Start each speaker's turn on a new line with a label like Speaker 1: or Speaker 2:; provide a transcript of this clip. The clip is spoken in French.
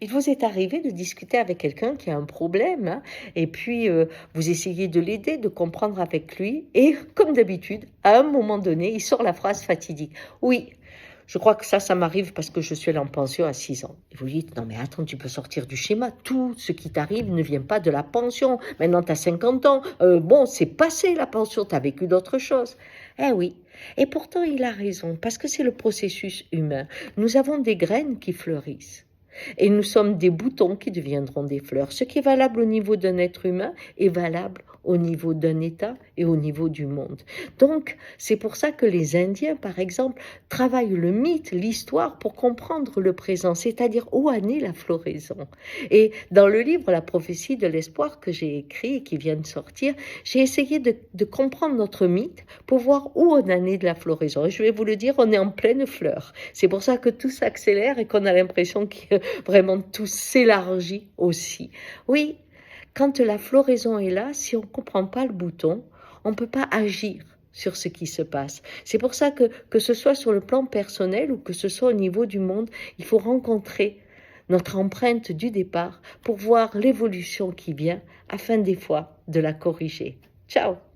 Speaker 1: Il vous est arrivé de discuter avec quelqu'un qui a un problème, hein, et puis vous essayez de l'aider, de comprendre avec lui, et comme d'habitude, à un moment donné, il sort la phrase fatidique. Oui, je crois que ça m'arrive parce que je suis allé en pension à 6 ans. Et vous lui dites, non mais attends, tu peux sortir du schéma, tout ce qui t'arrive ne vient pas de la pension. Maintenant, tu as 50 ans, bon, c'est passé la pension, tu as vécu d'autres choses. Eh oui, et pourtant il a raison, parce que c'est le processus humain. Nous avons des graines qui fleurissent. Et nous sommes des boutons qui deviendront des fleurs. Ce qui est valable au niveau d'un être humain est valable au niveau d'un État et au niveau du monde. Donc, c'est pour ça que les Indiens, par exemple, travaillent le mythe, l'histoire pour comprendre le présent, c'est-à-dire où en est la floraison. Et dans le livre La prophétie de l'espoir que j'ai écrit et qui vient de sortir, j'ai essayé de comprendre notre mythe pour voir où on en est de la floraison. Et je vais vous le dire, on est en pleine fleur. C'est pour ça que tout s'accélère et qu'on a l'impression que vraiment tout s'élargit aussi. Oui, quand la floraison est là, si on ne comprend pas le bouton, on ne peut pas agir sur ce qui se passe. C'est pour ça que ce soit sur le plan personnel ou que ce soit au niveau du monde, il faut rencontrer notre empreinte du départ pour voir l'évolution qui vient afin des fois de la corriger. Ciao!